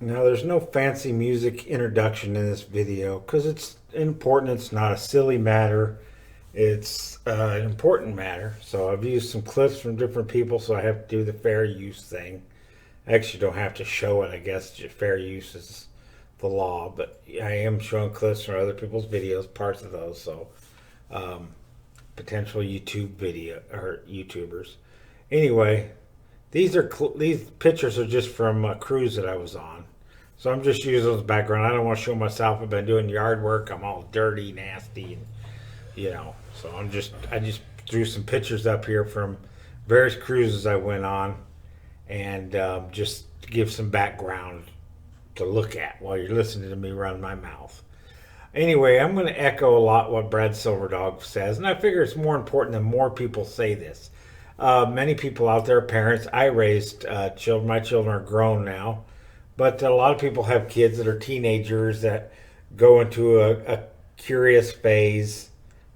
Now, there's no fancy music introduction in this video because it's important. It's not a silly matter. It's an important matter. So I've used some clips from different people, so I have to do the fair use thing. I actually don't have to show it. I guess fair use is the law, but I am showing clips from other people's videos, parts of those. So um, potential YouTube video or YouTubers. Anyway, these pictures are just from a cruise that I was on. So I'm just using those background. I don't want to show myself. I've been doing yard work. I'm all dirty, nasty, and So I just threw some pictures up here from various cruises I went on, and just to give some background to look at while you're listening to me run my mouth. Anyway, I'm going to echo a lot what Brad Silverdog says, and I figure it's more important that more people say this. Many people out there, parents, I raised children. My children are grown now, but a lot of people have kids that are teenagers that go into a curious phase,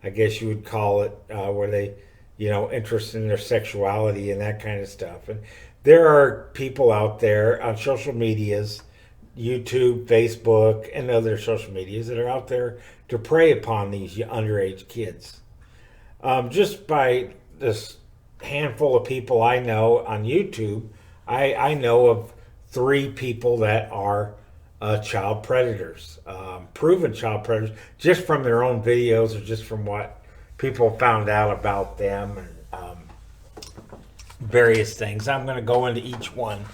I guess you would call it, where they, interested in their sexuality and that kind of stuff. And there are people out there on social medias, YouTube, Facebook, and other social medias that are out there to prey upon these underage kids. Just by this handful of people I know on YouTube, I know of 3 people that are child predators, proven child predators, just from their own videos or just from what people found out about them and various things. I'm going to go into each one,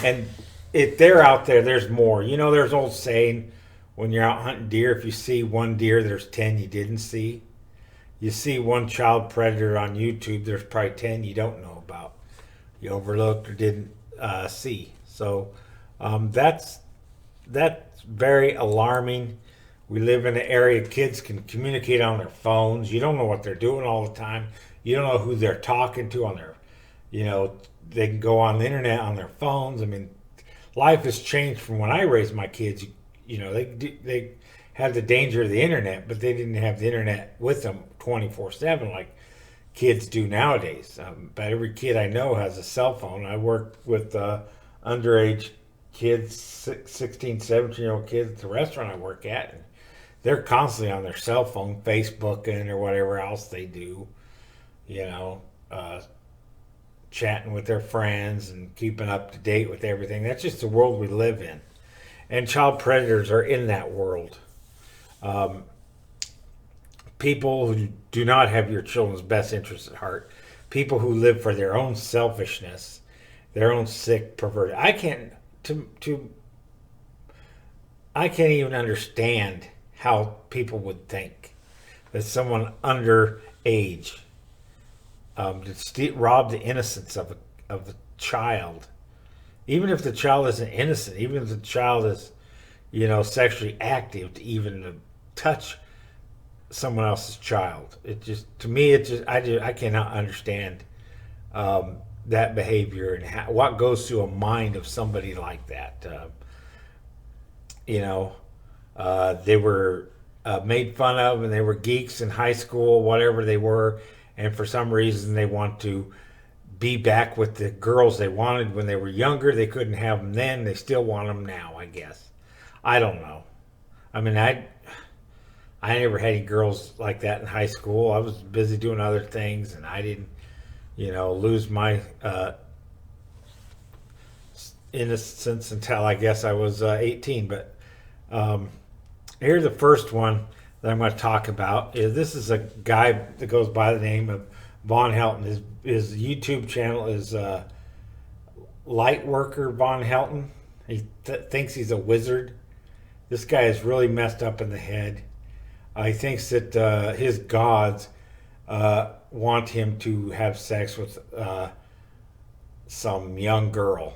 and if they're out there, there's more. There's an old saying, when you're out hunting deer, if you see one deer, there's 10 you didn't see. You see one child predator on YouTube, there's probably 10 you don't know about, you overlooked or didn't see. So that's very alarming. We live in an area kids can communicate on their phones. You don't know what they're doing all the time. You don't know who they're talking to on their, they can go on the internet on their phones. I mean, life has changed from when I raised my kids. They had the danger of the internet, but they didn't have the internet with them 24/7 like kids do nowadays. But every kid I know has a cell phone. I work with underage kids, 16, 17-year-old kids at the restaurant I work at. And they're constantly on their cell phone, Facebooking or whatever else they do, chatting with their friends and keeping up to date with everything. That's just the world we live in. And child predators are in that world. People who do not have your children's best interests at heart. People who live for their own selfishness, their own sick perverted. I can't even understand how people would think that someone underage rob the innocence of a child, even if the child isn't innocent, even if the child is, sexually active, to even touch someone else's child. I cannot understand that behavior and what goes through a mind of somebody like that. They were made fun of, and they were geeks in high school, whatever they were, and for some reason they want to be back with the girls they wanted when they were younger. They couldn't have them then. They still want them now, I guess. I don't know. I mean, I never had any girls like that in high school. I was busy doing other things, and I didn't, lose my innocence until I guess I was 18. But here's the first one that I'm going to talk about. This is a guy that goes by the name of Von Helton. His YouTube channel is Lightworker Von Helton. He thinks he's a wizard. This guy is really messed up in the head. He thinks that his gods want him to have sex with some young girl.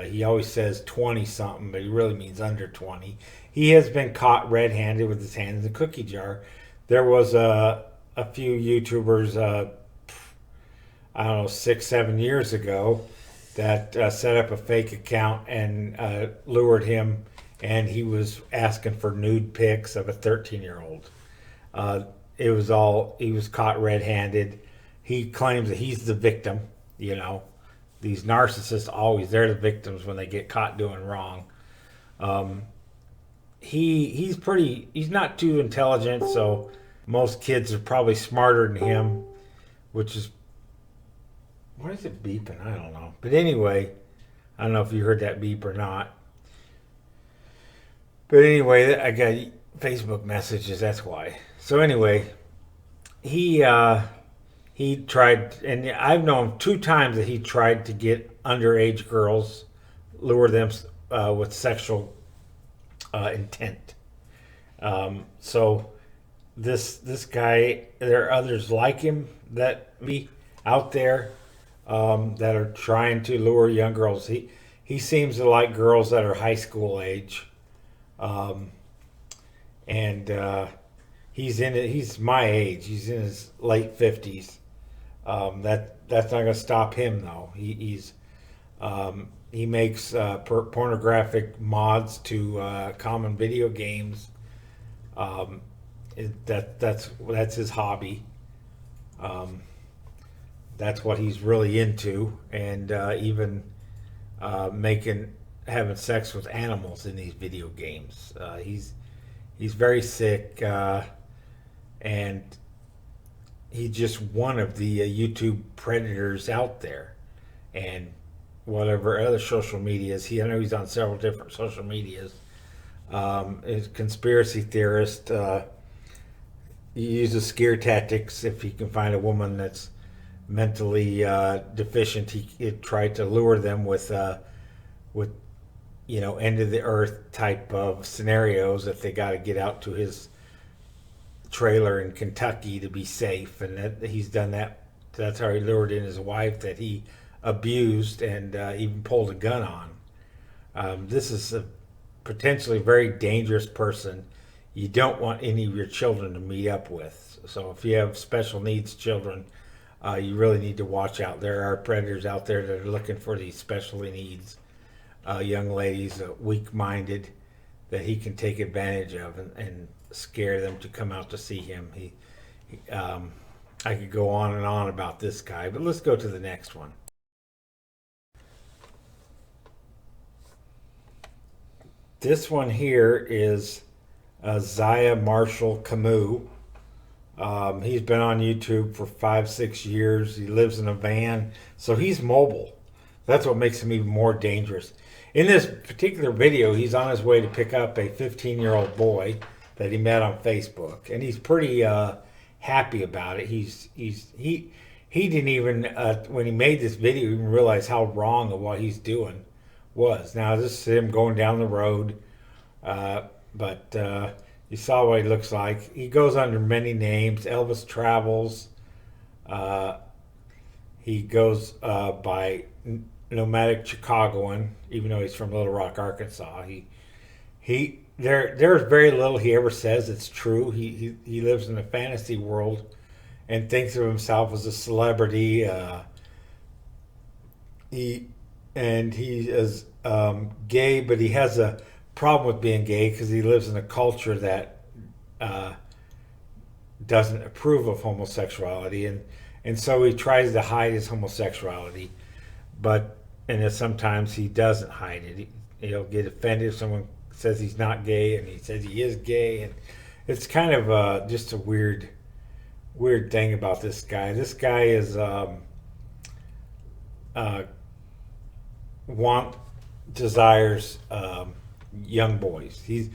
He always says 20-something, but he really means under 20. He has been caught red-handed with his hand in the cookie jar. There was a few YouTubers, I don't know, 6-7 years ago that set up a fake account and lured him, and he was asking for nude pics of a 13-year-old. He was caught red-handed. He claims that he's the victim. These narcissists they're the victims when they get caught doing wrong. Um, he's not too intelligent, so most kids are probably smarter than him, which is, what is it beeping? I don't know. But anyway, I don't know if you heard that beep or not. But anyway, I got Facebook messages. That's why. So anyway, he he tried, and I've known 2 times that he tried to get underage girls, lure them with sexual intent. So this guy, there are others like him that be out there that are trying to lure young girls. He seems to like girls that are high school age, um, and he's my age. He's in his late 50s. That's not going to stop him though. He makes pornographic mods to common video games. That's his hobby. Um, that's what he's really into, and even having sex with animals in these video games. He's very sick, and he's just one of the YouTube predators out there, and whatever other social medias. I know he's on several different social medias. Is conspiracy theorist. He uses scare tactics. If he can find a woman that's mentally deficient, he tried to lure them with end of the earth type of scenarios that they got to get out to his trailer in Kentucky to be safe, and he's done that. That's how he lured in his wife that he abused and even pulled a gun on. This is a potentially very dangerous person. You don't want any of your children to meet up with. So if you have special needs children, you really need to watch out. There are predators out there that are looking for these special needs young ladies, weak-minded, that he can take advantage of and scare them to come out to see him. I could go on and on about this guy, but let's go to the next one. This one here is Zaya Marshall Camus. He's been on YouTube for 5-6 years. He lives in a van, so he's mobile. That's what makes him even more dangerous. In this particular video, he's on his way to pick up a 15-year-old boy that he met on Facebook, and he's pretty happy about it. He didn't even when he made this video even realize how wrong of what he's doing was. Now this is him going down the road, but you saw what he looks like. He goes under many names. Elvis Travels. He goes by Nomadic Chicagoan, even though he's from Little Rock, Arkansas. There's very little he ever says it's true. He lives in a fantasy world and thinks of himself as a celebrity. He is gay, but he has a problem with being gay because he lives in a culture that doesn't approve of homosexuality, and so he tries to hide his homosexuality, and sometimes he doesn't hide it. He'll get offended if someone says he's not gay, and he says he is gay, and it's kind of just a weird thing about this guy. This guy is desires young boys. He's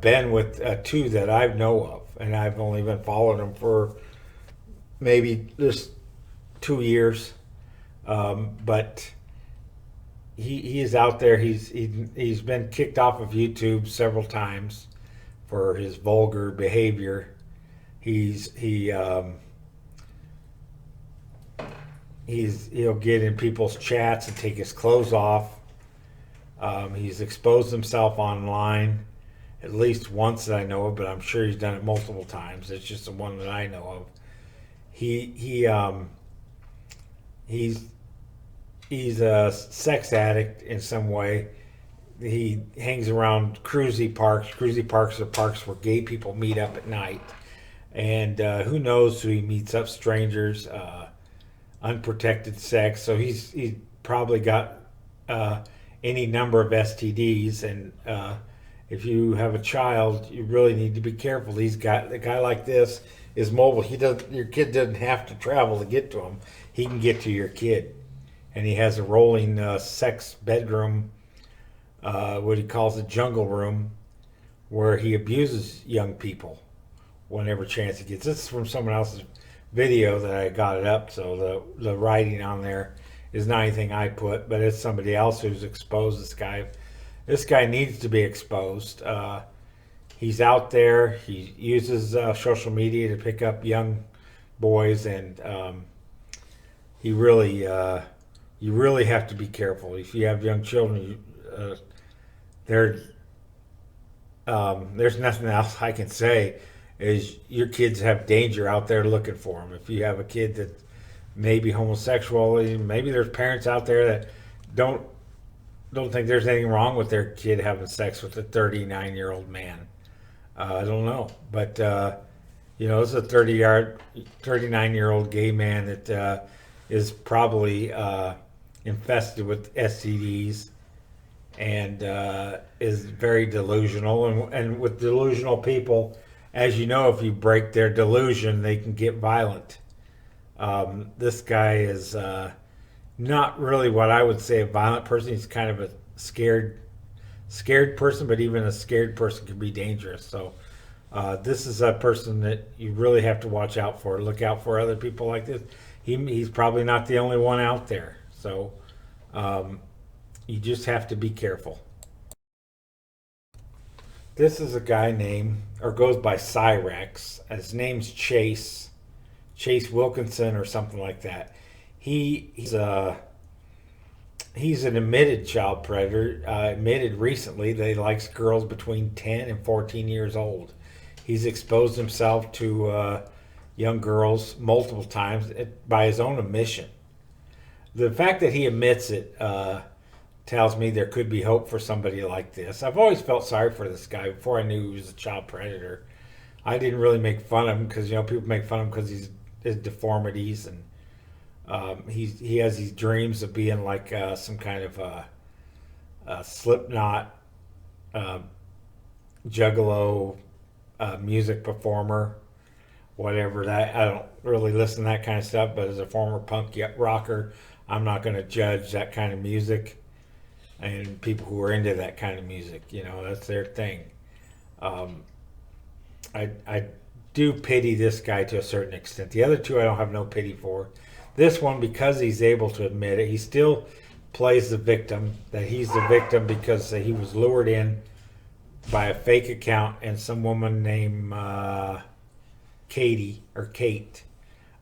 been with 2 that I know of, and I've only been following him for maybe just 2 years, but he is out there. He's been kicked off of YouTube several times for his vulgar behavior. He'll get in people's chats and take his clothes off. He's exposed himself online at least once that I know of, but I'm sure he's done it multiple times. It's just the one that I know of. He's a sex addict in some way. He hangs around cruisy parks. Cruisy parks are parks where gay people meet up at night, and who knows who he meets up, strangers, unprotected sex. So he's probably got any number of STDs. And if you have a child, you really need to be careful. A guy like this is mobile. Your kid doesn't have to travel to get to him. He can get to your kid, and he has a rolling sex bedroom, what he calls a jungle room, where he abuses young people whenever chance he gets. This is from someone else's video that I got it up, so the writing on there is not anything I put, but it's somebody else who's exposed this guy. This guy needs to be exposed. He's out there. He uses social media to pick up young boys, and you really have to be careful if you have young children. There's nothing else I can say. Is your kids have danger out there looking for them. If you have a kid that may be homosexual, maybe there's parents out there that don't think there's anything wrong with their kid having sex with a 39-year-old man. I don't know, but it's a 39-year-old gay man that is probably infested with STDs and is very delusional. And with delusional people, as you know, if you break their delusion, they can get violent. This guy is not really what I would say a violent person. He's kind of a scared person, but even a scared person can be dangerous. So this is a person that you really have to watch out for. Look out for other people like this. He's probably not the only one out there. So you just have to be careful. This is a guy goes by Cyrex. His name's Chase Wilkinson or something like that. He's an admitted child predator. Admitted recently that he likes girls between 10 and 14 years old. He's exposed himself to young girls multiple times by his own admission. The fact that he admits it tells me there could be hope for somebody like this. I've always felt sorry for this guy before I knew he was a child predator. I didn't really make fun of him because people make fun of him because his deformities, and he has these dreams of being like some kind of Slipknot juggalo music performer, whatever that. I don't really listen to that kind of stuff, but as a former punk rocker, I'm not going to judge that kind of music. And people who are into that kind of music, that's their thing. I do pity this guy to a certain extent. The other two I don't have no pity for. This one, because he's able to admit it, he still plays the victim, that he's the victim because he was lured in by a fake account, and some woman named Kate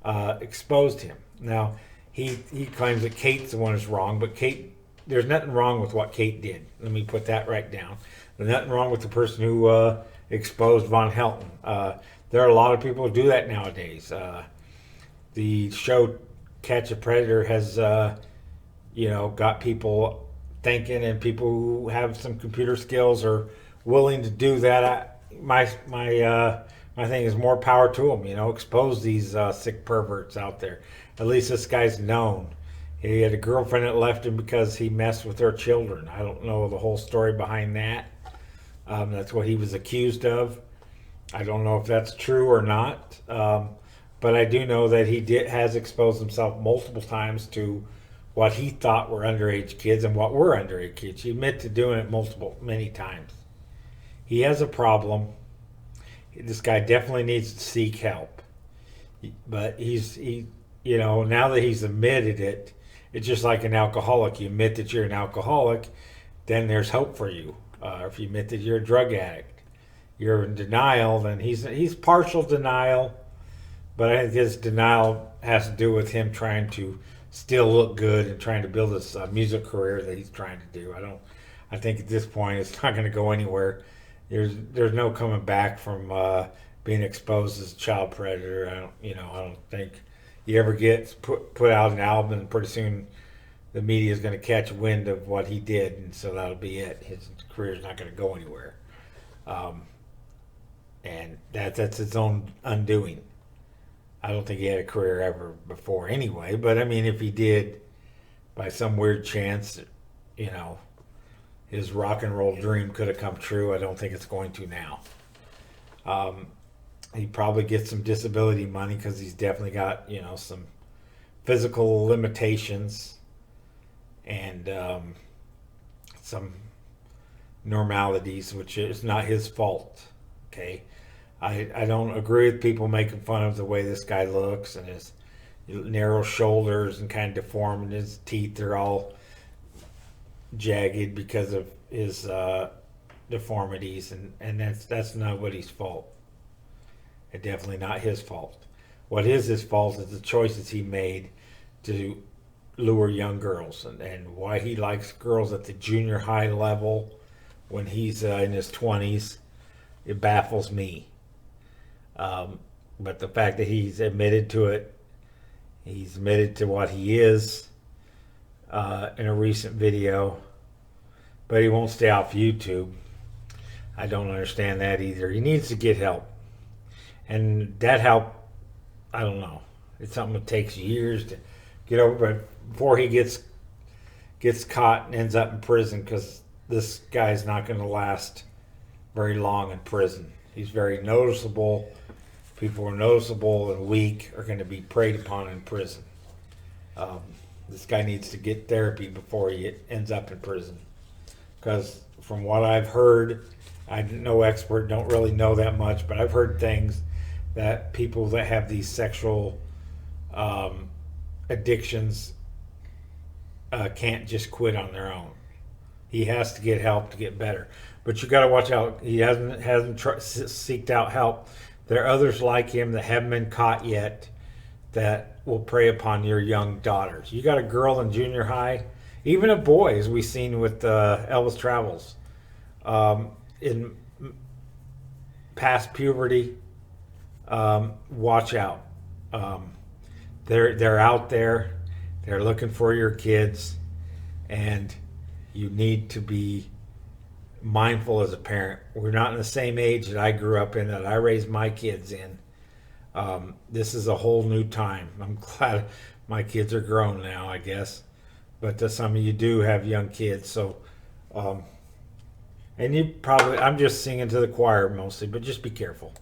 exposed him. Now, he claims that Kate's the one who's wrong, but there's nothing wrong with what Kate did. Let me put that right down. There's nothing wrong with the person who exposed Von Helton. There are a lot of people who do that nowadays. The show Catch a Predator has, got people thinking, and people who have some computer skills are willing to do that. My thing is more power to them. Expose these sick perverts out there. At least this guy's known. He had a girlfriend that left him because he messed with her children. I don't know the whole story behind that. That's what he was accused of. I don't know if that's true or not. But I do know that he has exposed himself multiple times to what he thought were underage kids and what were underage kids. He admitted to doing it many times. He has a problem. This guy definitely needs to seek help. But now that he's admitted it, it's just like an alcoholic. You admit that you're an alcoholic, then there's hope for you. If you admit that you're a drug addict, you're in denial, then he's partial denial. But I think his denial has to do with him trying to still look good and trying to build this music career that he's trying to do. I think at this point it's not going to go anywhere. There's no coming back from being exposed as a child predator. I don't think he ever gets put out an album, and pretty soon the media is going to catch wind of what he did, and so that'll be it. His career is not going to go anywhere, and that's his own undoing. I don't think he had a career ever before anyway, but I mean, if he did, by some weird chance, his rock and roll dream could have come true. I don't think it's going to now. He probably gets some disability money because he's definitely got, you know, some physical limitations and some normalities, which is not his fault. Okay, I don't agree with people making fun of the way this guy looks and his narrow shoulders and kind of deformed, and his teeth are all jagged because of his deformities, and that's nobody's fault. It's definitely not his fault. What is his fault is the choices he made to lure young girls, and why he likes girls at the junior high level when he's in his 20s. It baffles me. But the fact that he's admitted to it, he's admitted to what he is in a recent video, but he won't stay off YouTube. I don't understand that either. He needs to get help. And that help, I don't know. It's something that takes years to get over, but before he gets caught and ends up in prison, because this guy's not going to last very long in prison. He's very noticeable. People who are noticeable and weak are going to be preyed upon in prison. This guy needs to get therapy before he ends up in prison. Because from what I've heard, I'm no expert, don't really know that much, but I've heard things that people that have these sexual addictions can't just quit on their own. He has to get help to get better. But you got to watch out. He hasn't seeked out help. There are others like him that haven't been caught yet that will prey upon your young daughters. You got a girl in junior high, even a boy, as we've seen with Elvis Travels, in past puberty. Watch out. They're out there. They're looking for your kids, and you need to be mindful as a parent. We're not in the same age that I grew up in, that I raised my kids in. This is a whole new time. I'm glad my kids are grown now, I guess. But some of you do have young kids, so and you probably, I'm just singing to the choir mostly, but just be careful.